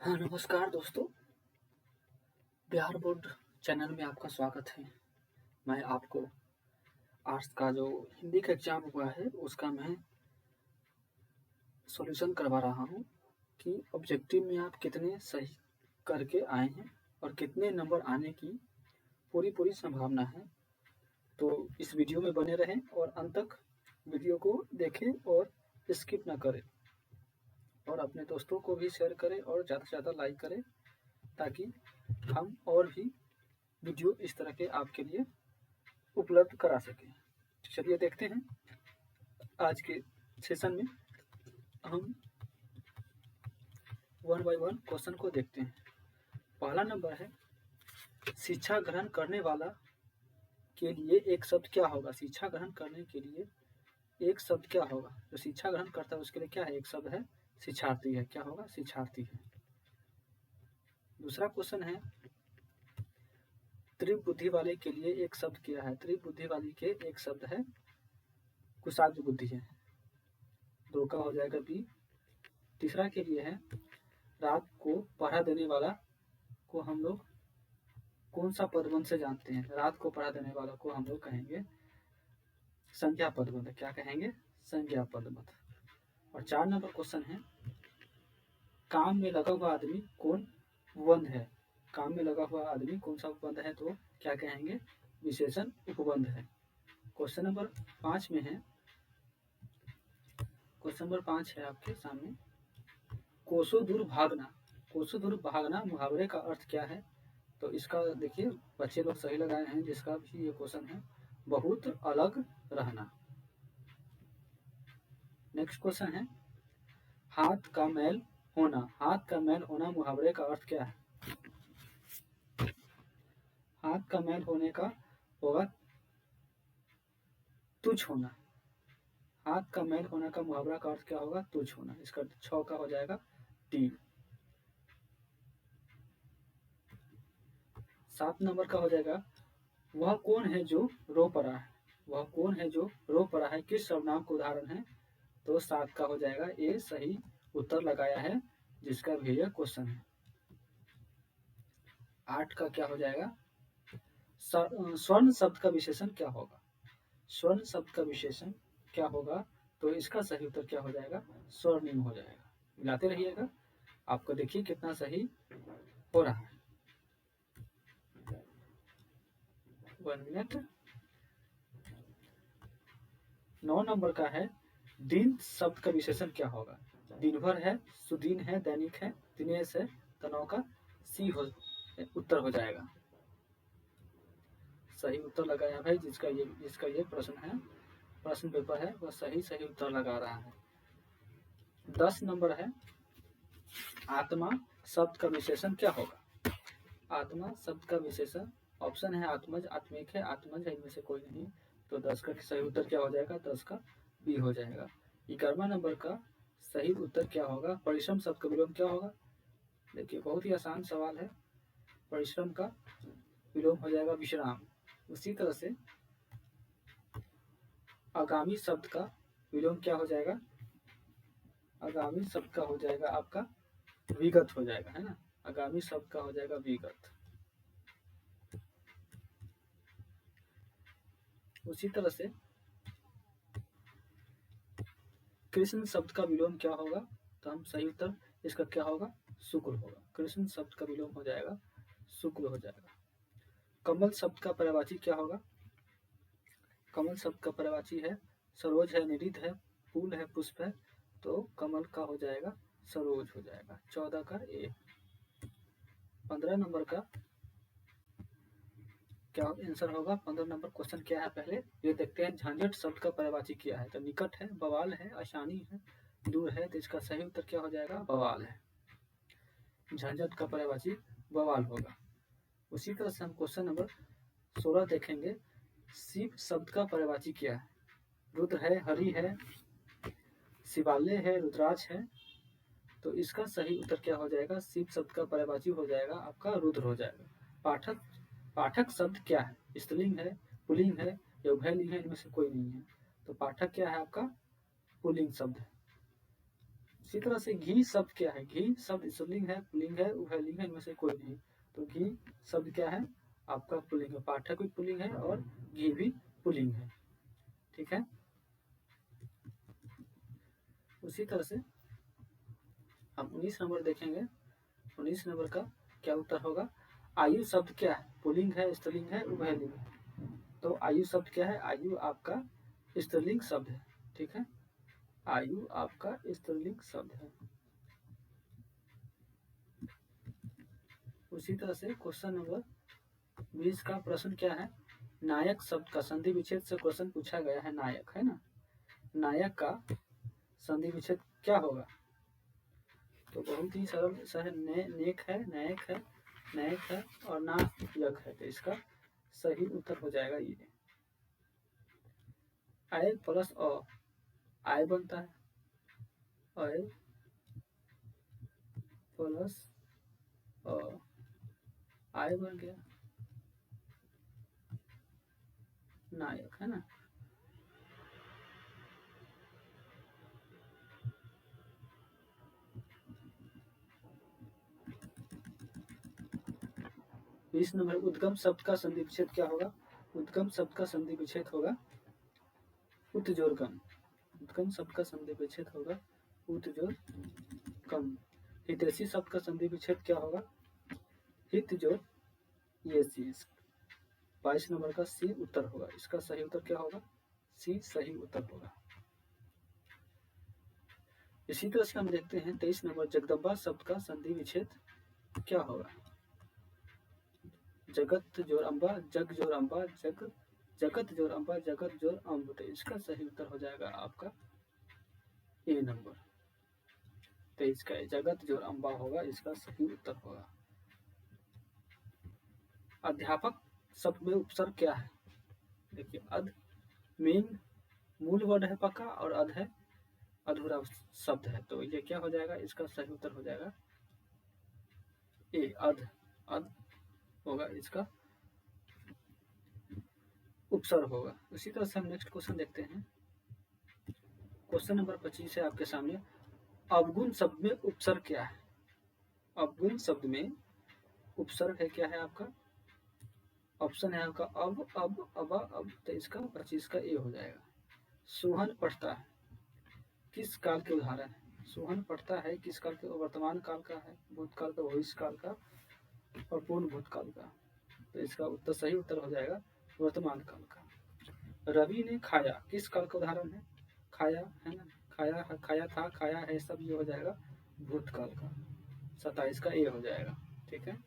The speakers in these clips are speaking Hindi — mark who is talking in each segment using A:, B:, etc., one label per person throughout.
A: हाँ, नमस्कार दोस्तों। बिहार बोर्ड चैनल में आपका स्वागत है। मैं आपको आज का जो हिंदी का एग्ज़ाम हुआ है उसका मैं सॉल्यूशन करवा रहा हूँ कि ऑब्जेक्टिव में आप कितने सही करके आए हैं और कितने नंबर आने की पूरी संभावना है। तो इस वीडियो में बने रहें और अंत तक वीडियो को देखें और स्किप ना करें और अपने दोस्तों को भी शेयर करें और ज़्यादा से ज़्यादा लाइक करें ताकि हम और भी वीडियो इस तरह के आपके लिए उपलब्ध करा सकें। चलिए देखते हैं आज के सेशन में हम वन बाय वन क्वेश्चन को देखते हैं। पहला नंबर है शिक्षा ग्रहण करने वाला के लिए एक शब्द क्या होगा। शिक्षा ग्रहण करने के लिए एक शब्द क्या होगा। जो शिक्षा ग्रहण करता है उसके लिए क्या है, एक शब्द है शिक्षार्थी है। क्या होगा, शिक्षार्थी है। दूसरा क्वेश्चन है तीव्र बुद्धि वाले के लिए एक शब्द क्या है। तीव्र बुद्धि वाले के एक शब्द है कुशाग्र बुद्धि है। दो का हो जाएगा बी। तीसरा के लिए है रात को पहरा देने वाला को हम लोग कौन सा पदबंध से जानते हैं। रात को पहरा देने वाला को हम लोग कहेंगे संज्ञा पदबंध। क्या कहेंगे, संज्ञा पदबंध। और 4 नंबर क्वेश्चन है काम में लगा हुआ आदमी कौन उपबंध है। काम में लगा हुआ आदमी कौन सा उपबंध है, तो क्या कहेंगे, विशेषण उपबंध है। क्वेश्चन नंबर 5 में है, क्वेश्चन नंबर 5 है आपके सामने, कोसों दूर भागना। कोसों दूर भागना मुहावरे का अर्थ क्या है। तो इसका देखिए बच्चे लोग सही लगाए हैं, जिसका भी ये क्वेश्चन है बहुत अलग रहना। नेक्स्ट क्वेश्चन है हाथ का मैल होना। हाथ का मैल होना मुहावरे का अर्थ क्या है। हाथ का मैल होने का होगा तुच्छ होना। हाथ का मैल होने का मुहावरा का अर्थ क्या होगा, तुच्छ होना। इसका 6 का हो जाएगा डी। 7 नंबर का हो जाएगा वह कौन है जो रो पड़ा है। वह कौन है जो रो पड़ा है किस सर्वनाम का उदाहरण है। तो 7 का हो जाएगा ए सही उत्तर लगाया है, जिसका भी यह क्वेश्चन है। 8 का क्या हो जाएगा स्वर्ण शब्द का विशेषण क्या होगा। स्वर्ण शब्द का विशेषण क्या होगा, तो इसका सही उत्तर क्या हो जाएगा, स्वर्णिम हो जाएगा। मिलाते रहिएगा, आपको देखिए कितना सही हो रहा है। 1 मिनट। 9 नंबर का है दिन शब्द का विशेषण क्या होगा। दिन भर है, सुदीन है, दैनिक है, दिनेश है, तनव का सी हो उत्तर हो जाएगा। सही उत्तर लगाया भाई, जिसका ये प्रश्न है, प्रश्न पेपर है, वह सही उत्तर लगा रहा है। 10 नंबर है आत्मा शब्द का विशेषण क्या होगा। आत्मा शब्द का विशेषण ऑप्शन है आत्मज, आत्मिक है, आत्मज है, इनमें से कोई नहीं। तो 10 का सही उत्तर क्या हो जाएगा, 10 का बी हो जाएगा। 11वां नंबर का सही उत्तर क्या होगा, परिश्रम शब्द का विलोम क्या होगा। देखिए बहुत ही आसान सवाल है। परिश्रम का विलोम हो जाएगा विश्राम। उसी तरह से आगामी शब्द का विलोम क्या हो जाएगा, आगामी शब्द का हो जाएगा आपका विगत हो जाएगा, है ना। आगामी शब्द का हो जाएगा विगत। उसी तरह से कृष्ण शब्द का विलोम क्या होगा, तो हम सही उत्तर इसका क्या होगा, शुक्र होगा। कृष्ण शब्द का विलोम हो जाएगा शुक्र हो जाएगा। कमल शब्द का पर्यायवाची क्या होगा। कमल शब्द का पर्यायवाची है सरोज है, निरिध है, फूल है, पुष्प है, तो कमल का हो जाएगा सरोज हो जाएगा। 14 का ए। 15 नंबर का क्या आंसर होगा। 15 नंबर क्वेश्चन क्या है, पहले ये देखते हैं। झंझट शब्द का पर्यायवाची क्या है, तो निकट है, बवाल है, आसानी है, दूर है, तो इसका सही उत्तर क्या हो जाएगा, बवाल है। झंझट का पर्यायवाची बवाल होगा। उसी तरह से हम क्वेश्चन नंबर 16 देखेंगे। शिव शब्द का पर्यायवाची क्या है। रुद्र है, हरि है, शिवालय है, रुद्राक्ष है, तो इसका सही उत्तर क्या हो जाएगा, शिव शब्द का पर्यायवाची हो जाएगा आपका रुद्र हो जाएगा। पाठक, पाठक शब्द क्या है, स्त्रीलिंग है, पुल्लिंग है, या उभयलिंग है, इनमें से कोई नहीं है। तो पाठक क्या है आपका पुल्लिंग शब्द है। इसी तरह से घी शब्द क्या है? घी शब्द स्त्रीलिंग है, पुल्लिंग है, उभयलिंग है, इनमें से कोई नहीं। तो घी शब्द क्या है? आपका पुल्लिंग है। पाठक भी पुल्लिंग है और घी भी पुल्लिंग है। ठीक है। उसी तरह से हम 19 नंबर देखेंगे। 19 नंबर का क्या उत्तर होगा? आयु शब्द क्या है? पुल्लिंग है, स्त्रीलिंग है, उभयलिंग है। तो आयु शब्द क्या है? आयु आपका स्त्रीलिंग शब्द है। ठीक है, आयु आपका स्त्रीलिंग शब्द है। उसी तरह से क्वेश्चन नंबर 20 का प्रश्न क्या है? नायक शब्द का संधि विच्छेद से क्वेश्चन पूछा गया है। नायक है ना, नायक का संधि विच्छेद क्या होगा? तो बहुत ही सरल सा है। नेक है, नायक है, नायक है और नायक है। तो इसका सही उत्तर हो जाएगा ये। आय प्लस अ, आय बनता है, आय प्लस अ, आय बन गया नायक, है ना। बीस नंबर, उद्गम शब्द का संधि विच्छेद क्या होगा? उद्गम शब्द का संधि विच्छेद होगा उत्जोरगम। उद्गम शब्द का संधि विच्छेद होगा उत्जोरगम। हितैषी शब्द का संधि विच्छेद क्या होगा? हितजोर ये सी। 22 नंबर का सी उत्तर होगा। इसका सही उत्तर क्या होगा? सी सही उत्तर होगा। इसी तरह से हम देखते हैं 23 नंबर, जगदम्बा शब्द का संधि विच्छेद क्या होगा? जगत जोर अम्बा, जग जोर अम्बा, जगत जोर अम्बा, जगत जोर अम्ब। तो इसका सही उत्तर हो जाएगा आपका ए नंबर 23 का जगत जोर अम्बा होगा, इसका सही उत्तर होगा। अध्यापक शब्द में उपसर्ग क्या है? देखिए, अध मेन मूल वर्ड है पक्का और अध है अधूरा शब्द है। तो ये क्या हो जाएगा? इसका सही उत्तर हो जाएगा ए, अध। अध होगा इसका उपसर्ग होगा। उसी तरह से हम नेक्स्ट क्वेश्चन देखते हैं। क्वेश्चन नंबर 25 है आपके सामने। अवगुण शब्द में उपसर्ग क्या है? अवगुण शब्द में उपसर्ग है क्या है आपका? ऑप्शन है आपका अब, अब। तो इसका 25 का ए हो जाएगा। सोहन पढ़ता है किस काल के उदाहरण है? सोहन पढ़ता है किस काल के? वर्तमान काल का है, भूतकाल का, भविष्य काल का और पूर्ण भूतकाल का। तो इसका उत्तर सही उत्तर हो जाएगा वर्तमान काल का। रवि ने खाया किस काल का उदाहरण है? खाया है ना, खाया, खाया था, खाया है, सब ये हो जाएगा भूतकाल का। 27 का ए हो जाएगा। ठीक है।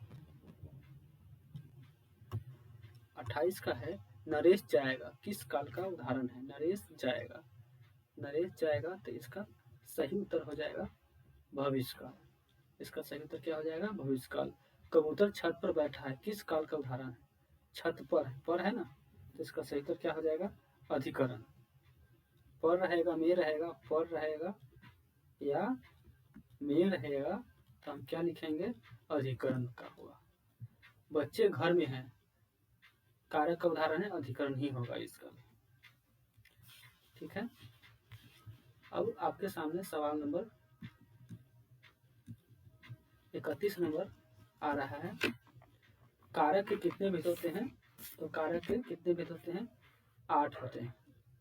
A: 28 का है नरेश जाएगा किस काल का उदाहरण है? नरेश जाएगा, नरेश जाएगा। तो इसका सही उत्तर हो जाएगा भविष्य काल। इसका सही उत्तर क्या हो जाएगा? भविष्य काल। कबूतर छत पर बैठा है किस काल का उदाहरण है? छत पर है ना। तो इसका सही उत्तर क्या हो जाएगा? अधिकरण। पर रहेगा, में रहेगा, पर रहेगा या में रहेगा, तो हम क्या लिखेंगे? अधिकरण का होगा। बच्चे घर में हैं, कारक का उदाहरण है, अधिकरण ही होगा इसका। ठीक है। अब आपके सामने सवाल नंबर 31 नंबर आ रहा है। कारक के कितने भेद होते हैं? तो कारक के कितने भेद होते हैं? 8 होते हैं।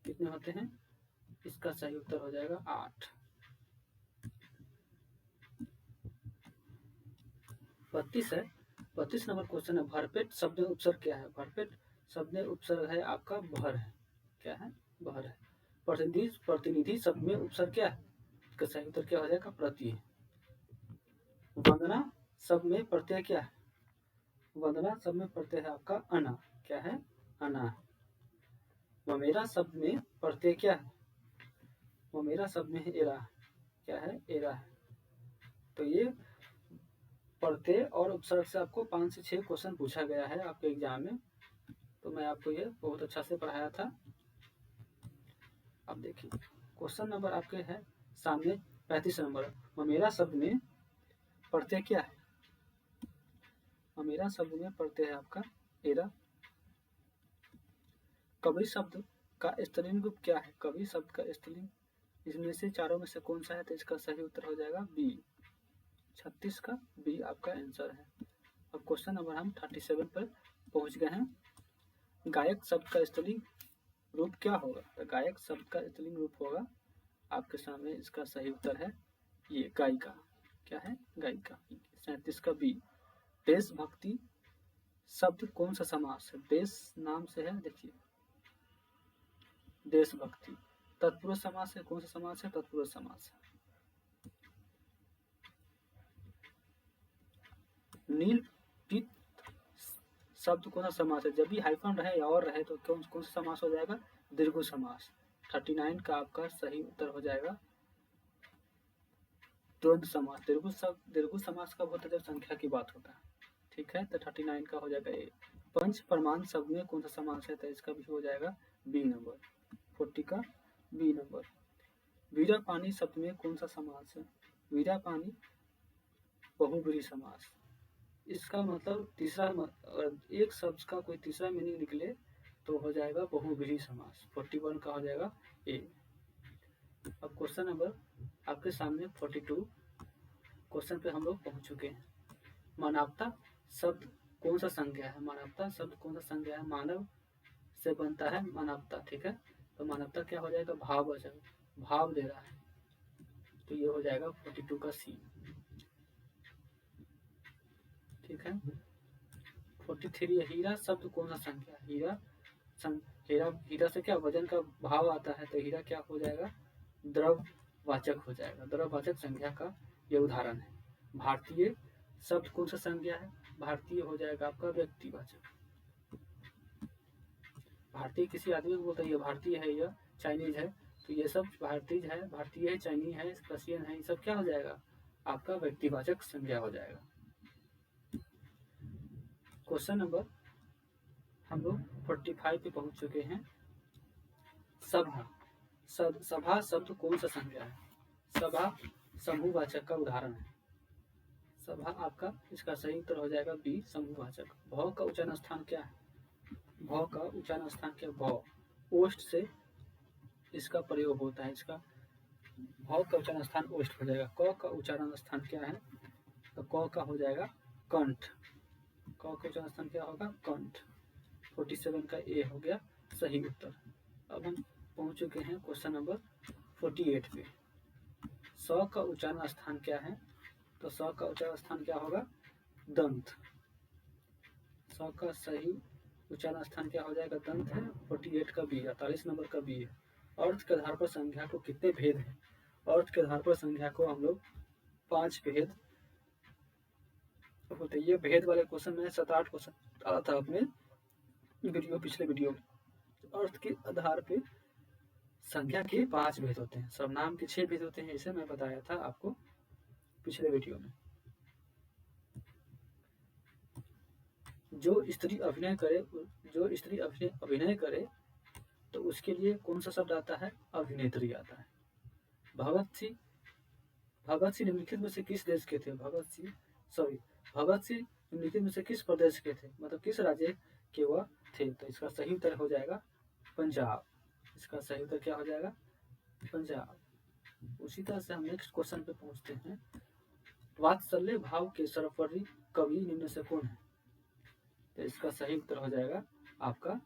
A: कितने होते हैं? इसका सही उत्तर हो जाएगा 8। 32 है। 32 नंबर क्वेश्चन है, भरपेट शब्द में उपसर्ग क्या है? भरपेट शब्द में उपसर्ग है आपका भर है। क्या है? भर है। प्रतिनिधि शब्द में उपसर्ग क्या है? इसका सही उत्तर क्या हो जाएगा? प्रति है। वंदना शब्द में प्रत्यय क्या है? वंदना शब्द में प्रत्यय है आपका अना। क्या है? अना है। ममेरा शब्द में प्रत्यय क्या है? ममेरा शब्द में है एरा। क्या है? एरा है। तो ये प्रत्यय और उपसर्ग से आपको 5 से 6 क्वेश्चन पूछा गया है आपके एग्जाम में। तो मैं आपको ये बहुत अच्छा से पढ़ाया था। अब देखिए क्वेश्चन नंबर आपके है सामने 35 नंबर। ममेरा शब्द में प्रत्यय क्या है? ममेरा शब्द में प्रत्यय है आपका एरा। कवि शब्द का स्त्रीलिंग रूप क्या है? कवि शब्द का स्त्रीलिंग इसमें से चारों में से कौन सा है? तो इसका सही उत्तर हो जाएगा बी, 36 का बी आपका आंसर है। अब क्वेश्चन नंबर हम 37 पर पहुंच गए हैं। गायक शब्द का स्त्रीलिंग रूप क्या होगा? तो गायक शब्द का स्त्रीलिंग रूप होगा आपके सामने, इसका सही उत्तर है ये गायिका। क्या है? गायिका। 37 का बी। देशभक्ति शब्द कौन सा समास है? देश नाम से है, देखिए देशभक्ति। तत्पुरुष समास है, कौन सा समास है? तत्पुरुष समास है। नील पीत शब्द कौन सा समास है? जब भी हाइफन रहे या और रहे तो कौन सा समास हो जाएगा? दीर्घ समास। 39 का आपका सही उत्तर हो जाएगा द्वंद्व समास। दीर्घ समास कब होता है? जब संख्या की बात होता है। ठीक है, तो 39 का हो जाएगा ए। पंच प्रमाण शब्द में कौन सा समास है? तो इसका भी हो जाएगा बी नंबर। 40 का बी नंबर। वीरा पानी शब्द में कौन सा समास है? वीरा पानी बहुब्रीहि समास। इसका मतलब तीसरा एक शब्द का कोई तीसरा मीनिंग निकले तो हो जाएगा बहुब्रीहि समास। 41 का हो जाएगा ए। अब क्वेश्चन नंबर आपके सामने 42 क्वेश्चन पे हम लोग पहुंच चुके हैं। मानवता शब्द कौन सा संज्ञा है? मानवता शब्द कौन सा संज्ञा है? मानव से बनता है मानवता। ठीक है, तो मानवता क्या हो जाएगा? भाववाचक, भाव दे रहा है, तो ये हो जाएगा 42 का सी। ठीक है, 43 हीरा शब्द कौन सा संख्या? हीरा से क्या वजन का भाव आता है, तो हीरा क्या हो जाएगा? द्रव्यवाचक हो जाएगा। द्रव्यवाचक संख्या का ये उदाहरण है। भारतीय शब्द कौन सा संज्ञा है? भारतीय हो जाएगा आपका व्यक्तिवाचक। भारतीय किसी आदमी को बोलता है ये भारतीय है, यह चाइनीज है, तो ये सब भारतीय है, चाइनीज है, रशियन है, ये सब क्या हो जाएगा? आपका व्यक्तिवाचक संज्ञा हो जाएगा। क्वेश्चन नंबर हम लोग 45 पे पहुंच चुके हैं। सभा शब्द कौन सा संज्ञा है? सभा समूहवाचक का उदाहरण है। सभा आपका इसका सही उत्तर हो जाएगा बी, समूहवाचक। भौ का उच्चारण स्थान क्या है? भौ का उच्चारण स्थान क्या? भौ ओष्ठ से इसका प्रयोग होता है। इसका भौ का उच्चारण स्थान ओष्ठ हो जाएगा। क का उच्चारण स्थान क्या है? तो क का हो जाएगा कंठ। क का उच्चारण स्थान क्या होगा? कंठ। 47 का ए हो गया सही उत्तर। अब हम पहुंच चुके हैं क्वेश्चन नंबर 48 पे। स का उच्चारण स्थान क्या है? तो स का उच्चारण स्थान क्या होगा? दंत। स का सही उच्चारण स्थान क्या हो जाएगा? दंत है। 48 का बी, 48 नंबर का बी है। अर्थ के आधार पर संख्या को कितने भेद हैं? अर्थ के आधार पर संख्या को हम लोग 5 भेद होते हैं। ये भेद वाले क्वेश्चन में 7-8 क्वेश्चन आया था अपने पिछले वीडियो में। अर्थ के आधार पे संख्या के 5 भेद होते हैं। सर्वनाम के 6 भेद होते हैं, इसे मैं बताया था आपको पिछले वीडियो में। जो स्त्री अभिनय करे तो उसके लिए कौन सा शब्द आता है? अभिनेत्री आता है। भगत सिंह निम्नलिखित में से किस देश के थे? भगत सिंह निम्नलिखित में से किस प्रदेश के थे? मतलब किस राज्य के वह थे? तो इसका सही उत्तर हो जाएगा पंजाब। इसका सही उत्तर क्या हो जाएगा? पंजाब। उसी तरह से हम नेक्स्ट क्वेश्चन पे पहुंचते हैं। वात्सल्य भाव के सर्वोपरि कवि निम्न से कौन है? तो इसका सही उत्तर हो जाएगा आपका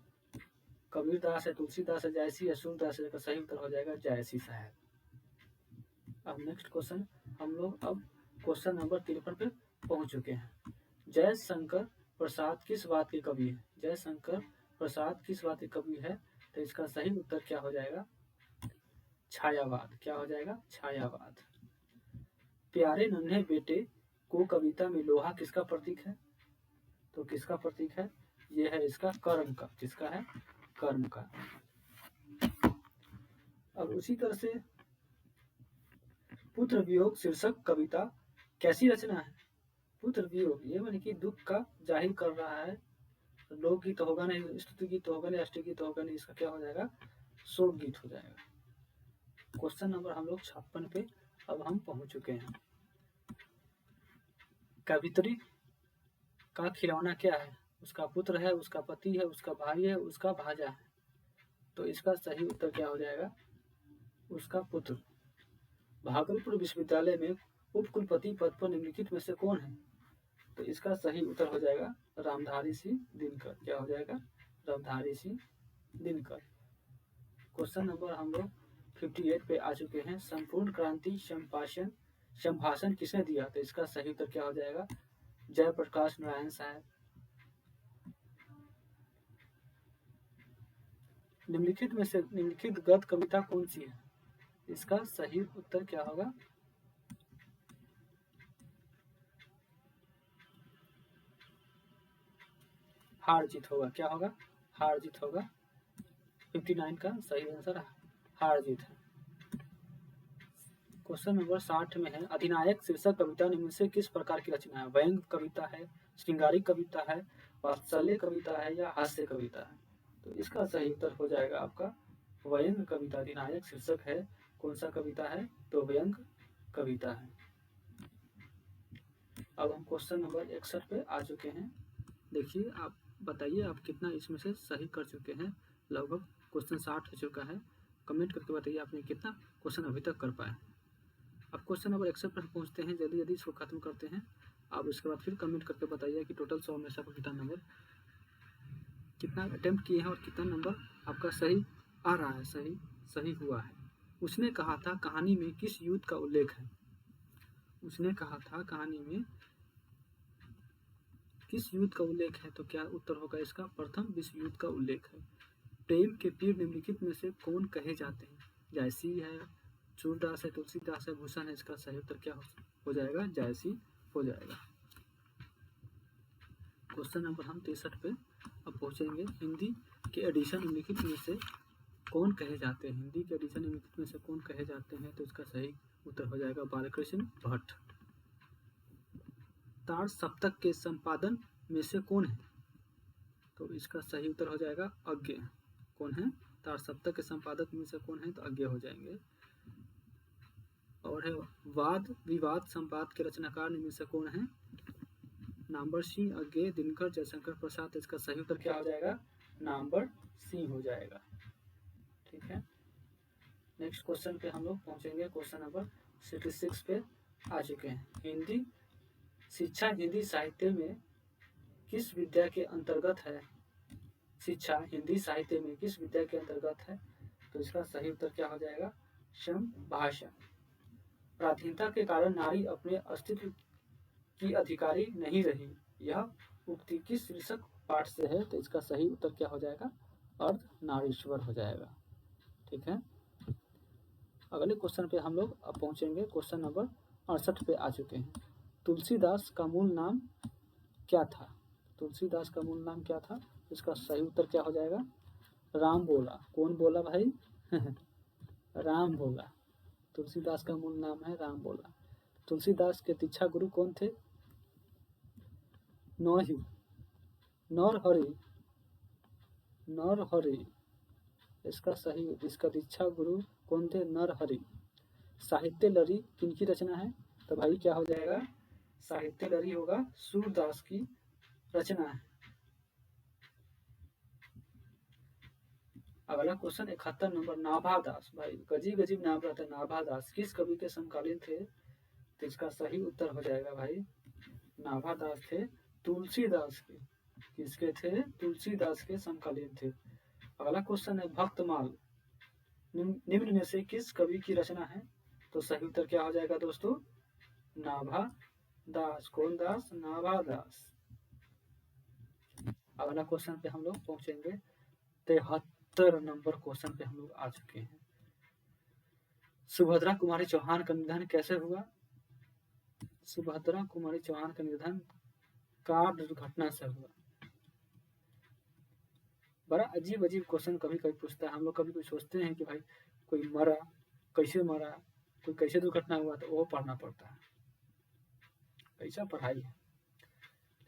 A: कबीरदास है, तुलसीदास है, जायसी है, सूरदास है। इसका सही उत्तर हो जाएगा जायसी साहब। अब नेक्स्ट क्वेश्चन हम लोग अब क्वेश्चन नंबर 53 पे पहुंच चुके हैं। जयशंकर प्रसाद किस बात के कवि है? जयशंकर प्रसाद किस बात के कवि है? तो इसका सही उत्तर क्या हो जाएगा? छायावाद। क्या हो जाएगा? छायावाद। प्यारे नन्हे बेटे को कविता में लोहा किसका प्रतीक है? तो किसका प्रतीक है? यह है इसका कर्म का। किसका है? कर्म का। अब उसी तरह से पुत्र वियोग शीर्षक कविता कैसी रचना है? पुत्र वियोग ये माने कि दुख का जाहिर कर रहा है। लोकगीत तो होगा नहीं, स्तुति गीत तो होगा नहीं, अष्टगीत गीत तो होगा नहीं। इसका क्या हो जाएगा? शोक गीत हो जाएगा। क्वेश्चन नंबर हम लोग 56 पे अब हम पहुंच चुके हैं। कवित्री का खिलौना क्या है? उसका पुत्र है, उसका पति है, उसका भाई है, उसका भाजा है। तो इसका सही उत्तर क्या हो जाएगा? उसका पुत्र। भागलपुर विश्वविद्यालय में उप कुलपति पद पर निम्नलिखित में से कौन है? तो इसका सही उत्तर हो जाएगा रामधारी सिंह दिनकर। क्या हो जाएगा? रामधारी सिंह दिनकर। क्वेश्चन नंबर हम लोग 58 पे आ चुके हैं। संपूर्ण क्रांति संभाषण किसने दिया? तो इसका सही उत्तर क्या हो जाएगा? जयप्रकाश नारायण साहब। निम्नलिखित में से निम्नलिखित गद्य कविता कौन सी है? इसका सही उत्तर क्या होगा? हार जीत होगा। क्या होगा? हार जीत होगा। 59 का सही आंसर हार जीत है। क्वेश्चन नंबर 60 में है, अधिनायक शीर्षक कविता निम्न से किस प्रकार की रचना है? व्यंग्य कविता है, श्रृंगारिक कविता है, वात्सल्य कविता है या हास्य कविता है? तो इसका सही उत्तर हो जाएगा आपका व्यंग्य कविता। अधिनायक शीर्षक है, कौन सा कविता है? तो व्यंग्य कविता है। अब हम क्वेश्चन नंबर 61 पे आ चुके हैं। देखिए, आप बताइए आप कितना इसमें से सही कर चुके हैं। लगभग क्वेश्चन 60 हो चुका है। कमेंट करके बताइए आपने कितना क्वेश्चन अभी तक कर पाए। अब क्वेश्चन नंबर 61 पर पहुंचते हैं। जल्दी जल्दी इसको खत्म करते हैं। आप उसके बाद फिर कमेंट करके बताइए कि टोटल 100 में से आपको कितना नंबर, कितना अटेम्प्ट किए हैं और कितना नंबर आपका सही आ रहा है, सही हुआ है। उसने कहा था कहानी में किस युद्ध का उल्लेख है? उसने कहा था कहानी में किस युद्ध का उल्लेख है? तो क्या उत्तर होगा इसका? प्रथम विश्व युद्ध का उल्लेख है। प्रेम के पीर निम्नलिखित में से कौन कहे जाते हैं? जायसी है, सूरदास है, तुलसीदास है, भूषण है। इसका सही उत्तर क्या हो जाएगा? जायसी हो जाएगा। क्वेश्चन नंबर हम 63 पे अब पहुंचेंगे। हिंदी के एडिशन निम्नलिखित में से कौन कहे जाते हैं? हिंदी के एडिशन निम्नलिखित में से कौन कहे जाते हैं? तो इसका सही उत्तर हो जाएगा बालकृष्ण भट्ट। तार सप्तक के संपादन में से कौन है? तो इसका सही उत्तर हो जाएगा अज्ञे। कौन है? तार सप्तक के संपादक में से कौन है? तो अज्ञे हो जाएंगे। और है वाद विवाद संपाद के रचनाकार में से कौन है? नामवर सिंह, अज्ञे, दिनकर, जयशंकर प्रसाद। इसका सही उत्तर क्या हो जाएगा? नामवर सिंह हो जाएगा। ठीक है, नेक्स्ट क्वेश्चन पे हम लोग पहुंचेंगे। क्वेश्चन नंबर 66 पे आ चुके हैं। हिंदी शिक्षा हिंदी साहित्य में किस विद्या के अंतर्गत है? शिक्षा हिंदी साहित्य में किस विद्या के अंतर्गत है? तो इसका सही उत्तर क्या हो जाएगा? संभाषण। प्राचीनता के कारण नारी अपने अस्तित्व की अधिकारी नहीं रही, यह उक्ति किस शीर्षक पाठ से है? तो इसका सही उत्तर क्या हो जाएगा? अर्धनारीश्वर हो जाएगा। ठीक है, अगले क्वेश्चन पे हम लोग अब पहुंचेंगे। क्वेश्चन नंबर 68 पे आ चुके हैं। तुलसीदास का मूल नाम क्या था? तुलसीदास का मूल नाम क्या था? इसका सही उत्तर क्या हो जाएगा? राम बोला। कौन बोला भाई? राम बोला। तुलसीदास का मूल नाम है राम बोला। तुलसीदास के दीक्षा गुरु कौन थे? नरहरि। इसका दीक्षा गुरु कौन थे? नरहरि। साहित्य लहरी किनकी रचना है? तो भाई क्या हो जाएगा? साहित्य लहरी होगा सूरदास की रचना है। अगला क्वेश्चन 71 नंबर। नाभादास, भाई गजीब गजीब नाम रहता है। नाभादास किस कवि के समकालीन थे? तो इसका सही उत्तर हो जाएगा भाई नाभादास थे तुलसीदास के। किसके थे? तुलसीदास के समकालीन थे। अगला क्वेश्चन है भक्तमाल निम्न में से किस कवि की रचना है? तो सही उत्तर क्या हो जाएगा दोस्तों? नाभादास। कौन दास? नाभादास। अगला क्वेश्चन पे हम लोग पहुंचेंगे। 73 नंबर क्वेश्चन पे हम लोग आ चुके हैं। सुभद्रा कुमारी चौहान का निधन कैसे हुआ? सुभद्रा कुमारी चौहान का निधन कार दुर्घटना से हुआ। बड़ा अजीब अजीब क्वेश्चन कभी कभी पूछता है। हम लोग कभी कभी सोचते हैं कि भाई कोई मरा, कैसे मरा, कोई कैसे दुर्घटना हुआ, तो वो पढ़ना पड़ता है। ऐसा पढ़ाई है,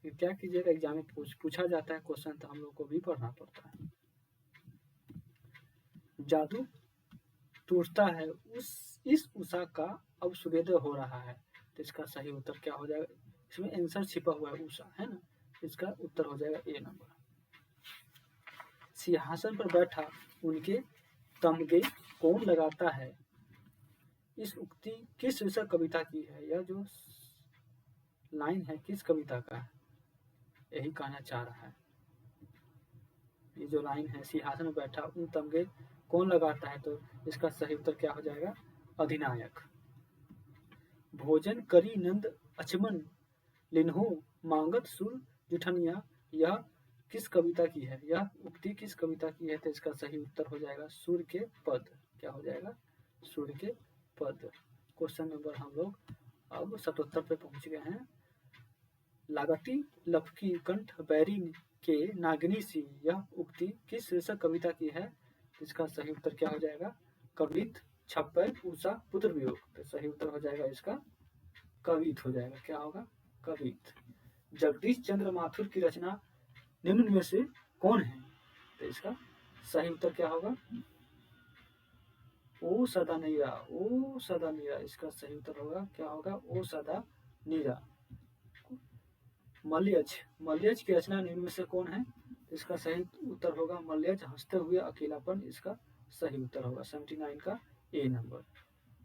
A: लेकिन क्या कीजिएगा, एग्जाम में पूछा जाता है क्वेश्चन, तो हम लोग को भी पढ़ना पड़ता है। जादू टूटता है इस उषा का अब सूर्योदय हो रहा है। तो इसका सही उत्तर क्या हो जाएगा? इसमें आंसर छिपा हुआ है, उषा है ना। इसका उत्तर हो जाएगा ए नंबर। सिंहासन पर बैठा उनके तमगे कौन लगाता है? इस उक्ति किस शीर्षक कविता की है? यह जो लाइन है किस कविता का है, यही कहना चाह रहा है। ये जो लाइन है, सिंहासन में बैठा उन तमगे कौन लगाता है, तो इसका सही उत्तर क्या हो जाएगा? अधिनायक। भोजन करी नंद अचमन लिन्हु मांगत सुर जुठनिया, यह किस कविता की है? यह उक्ति किस कविता की है? तो इसका सही उत्तर हो जाएगा सूर्य के पद। क्या हो जाएगा? सूर्य के पद। क्वेश्चन नंबर हम लोग अब 77 पे पहुंच गए हैं। लागती लपकी कंठ बैरी के नागिनी सी, यह उक्ति किस शीर्षक कविता की है? इसका सही उत्तर क्या हो जाएगा? कवित छप्पर उषा पुत्र वियोग। तो सही उत्तर हो जाएगा इसका कवित हो जाएगा। क्या होगा? कवित। जगदीश चंद्र माथुर की रचना निम्न में से कौन है? तो इसका सही उत्तर क्या होगा? ओ सदा नीरा। ओ सदा नीरा इसका सही उत्तर होगा। क्या होगा? ओ सदा नीरा। मल्यज। मल्यज की रचना निम्न में से कौन है? इसका सही उत्तर होगा मल्यज हंसते हुए अकेलापन। इसका सही उत्तर होगा 79 का ए नंबर।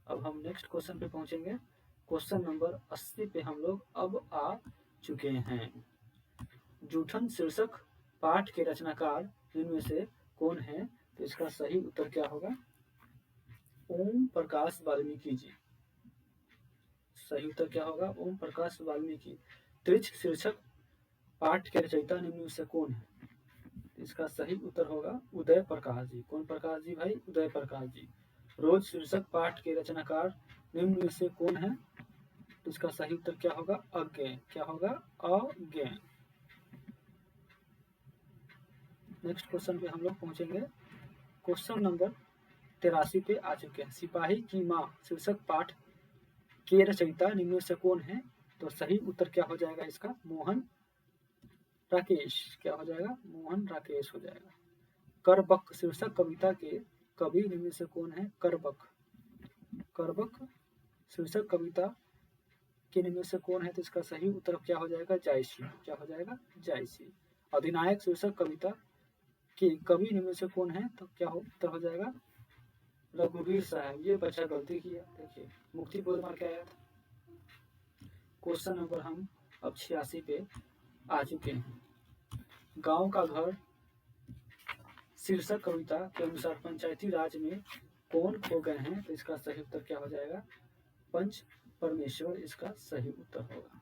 A: अब हम नेक्स्ट क्वेश्चन पे पहुंचेंगे। क्वेश्चन नंबर 80 पे हम लोग अब आ चुके हैं। जूठन शीर्षक पाठ के रचनाकार निम्न में से कौन है? तो इसका सही उत्तर क्या होगा? ओम प्रकाश वाल्मीकि जी। सही उत्तर क्या होगा? ओम प्रकाश वाल्मीकि। त्रिच शीर्षक पाठ के रचयिता निम्न में से कौन है? इसका सही उत्तर होगा उदय प्रकाश जी। कौन प्रकाश जी भाई? उदय प्रकाश जी। रोज शीर्षक पाठ के रचनाकार निम्न में से कौन है? तो इसका सही उत्तर क्या होगा? अज्ञेय। क्या होगा? अज्ञेय। नेक्स्ट क्वेश्चन पे हम लोग पहुंचेंगे। क्वेश्चन नंबर 83 पे आ चुके हैं। सिपाही की माँ शीर्षक पाठ के रचयिता निम्न में से कौन है? तो सही उत्तर क्या हो जाएगा इसका? मोहन राकेश। क्या हो जाएगा? मोहन राकेश हो जाएगा। करबक शीर्षक कविता के कवि निम्न में से कौन है? करबक। करबक शीर्षक कविता के निम्न में से कौन है? तो इसका सही उत्तर क्या हो जाएगा? जायसी। क्या हो जाएगा? जायसी। अधिनायक शीर्षक कविता के कवि निम्न में से कौन है? तो क्या उत्तर हो जाएगा? रघुवीर साहब। ये बच्चा गलती किया, देखिए मुक्ति बोध मार के आया था। क्वेश्चन नंबर हम अब 86 पे आ चुके हैं। गांव का घर शीर्षक कविता के अनुसार पंचायती राज में कौन खो गए हैं? तो इसका सही उत्तर क्या हो जाएगा? पंच परमेश्वर इसका सही उत्तर होगा।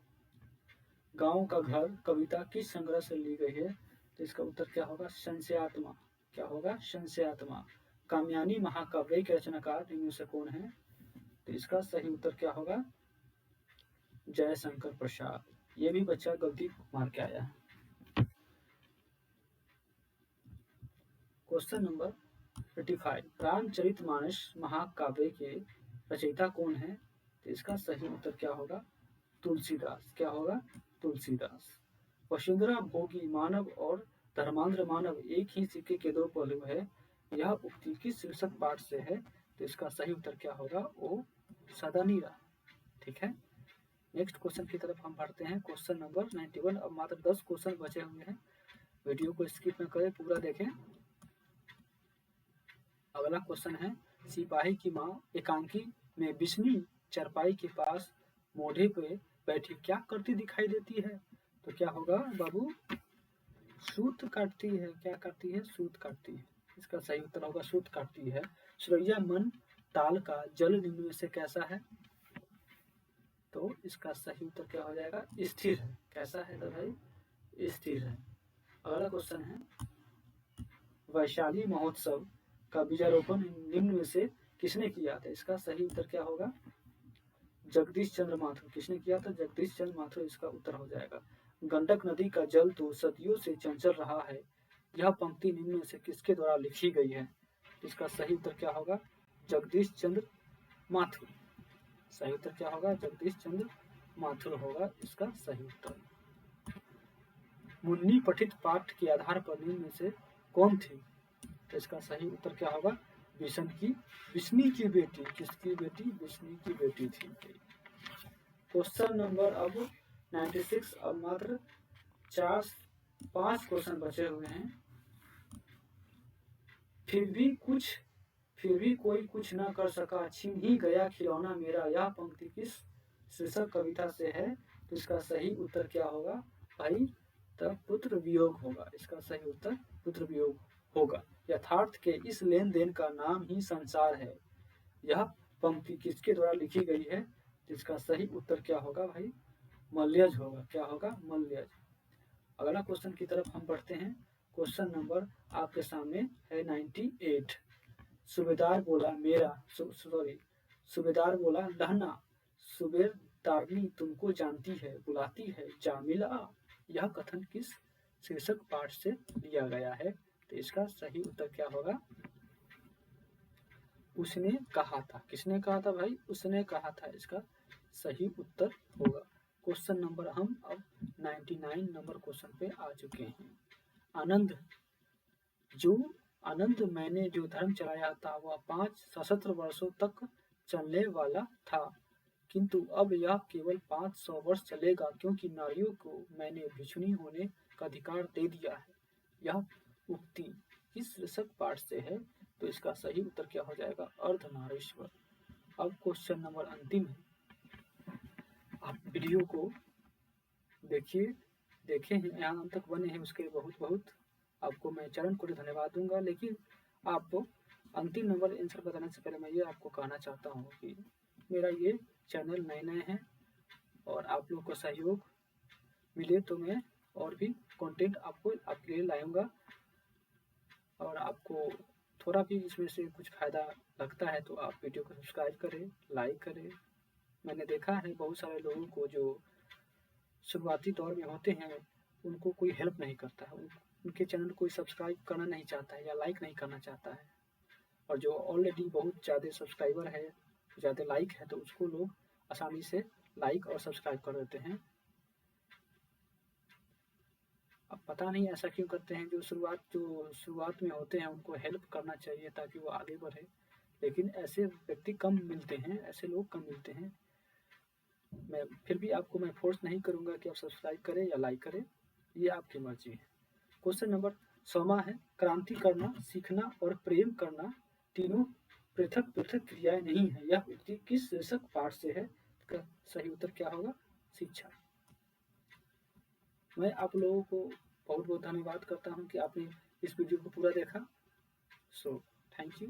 A: गांव का घर कविता किस संग्रह से ली गई है? तो इसका उत्तर क्या होगा? संशयात्मा। क्या होगा? संशयात्मा। कामयानी महाकाव्य के रचनाकार इनमें से कौन है? तो इसका सही उत्तर क्या होगा? जयशंकर प्रसाद। ये भी बच्चा गलती मार के आया है। Question number 85। रामचरितमानस महाकाव्य के रचयिता कौन है? तो इसका सही उत्तर क्या होगा? तुलसीदास। क्या होगा? तुलसीदास। वसुंधरा भोगी मानव और धर्मांध्र मानव एक ही सिक्के के दो पहलू है, यह उक्ति किस शीर्षक पाठ से है? तो इसका सही उत्तर क्या होगा? ओ सदा नीरा। ठीक है। नेक्स्ट क्वेश्चन की तरफ हम बढ़ते हैं। Question number 91। अब मात्र 10 क्वेश्चन बचे हुए हैं। वीडियो को स्किप न करें, पूरा देखें। अगला क्वेश्चन है, सिपाही की माँ एकांकी में बिस्मी चरपाई के पास मोढ़े पे बैठी क्या करती दिखाई देती है? तो क्या होगा बाबू? सूत काटती है। क्या काटती है? सूत काटती है। इसका सही उत्तर होगा सूत काटती है। सुरैया मन ताल का जल निम्न में से कैसा है? तो इसका सही उत्तर क्या हो जाएगा? स्थिर है। कैसा है तो भाई? स्थिर है। अगला क्वेश्चन है, वैशाली महोत्सव का बीजारोपण निम्न में से किसने किया था? इसका सही उत्तर क्या होगा? जगदीश चंद्र माथुर। किसने किया था? जगदीश चंद्र माथुर इसका उत्तर हो जाएगा। गंडक नदी का जल तो सदियों से चंचल रहा है, यह पंक्ति निम्न में से किसके द्वारा लिखी गई है? इसका सही उत्तर क्या होगा? जगदीश चंद्र माथुर। सही उत्तर क्या होगा? जगदीश चंद्र माथुर होगा इसका सही उत्तर। मुन्नी पठित पाठ के आधार पर निम्न में से कौन थी? तो इसका सही उत्तर क्या होगा? बिस्मी की बेटी। किसकी बेटी? बिस्मी की बेटी थी। क्वेश्चन नंबर अब 96। अब मात्र 5 क्वेश्चन बचे हुए हैं। फिर भी कुछ फिर भी कोई कुछ न कर सका, छीन ही गया खिलौना मेरा। यह पंक्ति किस शीर्षक कविता से है? तो इसका सही उत्तर क्या होगा भाई? तब पुत्र वियोग होगा। इसका सही उत्तर पुत्र वियोग होगा। यथार्थ के इस लेन देन का नाम ही संसार है। यह पंक्ति किसके द्वारा लिखी गई है? इसका सही उत्तर क्या होगा भाई? मलयज होगा। क्या होगा? मलयज। अगला क्वेश्चन की तरफ हम बढ़ते हैं। क्वेश्चन नंबर आपके सामने है 98। सूबेदार बोला मेरा सूबेदार बोला लहना, सूबेदारनी तुमको जानती है, बुलाती है जामिला। यह कथन किस शीर्षक पाठ से लिया गया है? तो इसका सही उत्तर क्या होगा? उसने कहा था। किसने कहा था भाई? उसने कहा था। इसका सही उत्तर होगा। क्वेश्चन नंबर हम अब 99 नंबर क्वेश्चन पे आ चुके हैं। आनंद मैंने जो धर्म चलाया था वह 5 सशस्त्र वर्षों तक चलने वाला था, किंतु अब यह केवल 500 वर्ष चलेगा, क्योंकि नारियों को मैंने भिक्षुणी होने का अधिकार दे दिया है। यह उक्ति किस शीर्षक पाठ से है? तो इसका सही उत्तर क्या हो जाएगा? अर्धनारीश्वर। अब क्वेश्चन नंबर अंतिम है। आप वीडियो को देखिए, देखे हैं, यहाँ तक बने हैं, उसके बहुत बहुत आपको मैं चरण को धन्यवाद दूंगा। लेकिन आपको अंतिम नंबर आंसर बताने से पहले मैं ये आपको कहना चाहता हूँ कि मेरा ये चैनल नए हैं और आप लोग को सहयोग मिले तो मैं और भी कंटेंट आपके लिए लाऊंगा। और आपको थोड़ा भी इसमें से कुछ फ़ायदा लगता है तो आप वीडियो को सब्सक्राइब करें, लाइक करें। मैंने देखा है बहुत सारे लोगों को जो शुरुआती दौर में होते हैं उनको कोई हेल्प नहीं करता है, उनके चैनल को सब्सक्राइब करना नहीं चाहता है या लाइक नहीं करना चाहता है। और जो ऑलरेडी बहुत ज़्यादा सब्सक्राइबर है, ज़्यादा लाइक है, तो उसको लोग आसानी से लाइक और सब्सक्राइब कर देते हैं। अब पता नहीं ऐसा क्यों करते हैं। जो शुरुआत में होते हैं उनको हेल्प करना चाहिए ताकि वो आगे बढ़े, लेकिन ऐसे व्यक्ति कम मिलते हैं, ऐसे लोग कम मिलते हैं। मैं फिर भी आपको मैं फोर्स नहीं करूँगा कि आप सब्सक्राइब करें या लाइक करें, ये आपकी मर्जी है। क्वेश्चन नंबर 100 है। क्रांति करना, सीखना और प्रेम करना तीनों पृथक पृथक क्रियाएं नहीं है। यह उक्ति किस शीर्षक पाठ से है? इसका सही उत्तर क्या होगा? शिक्षा। मैं आप लोगों को बहुत बहुत धन्यवाद करता हूं कि आपने इस वीडियो को पूरा देखा। So thank you.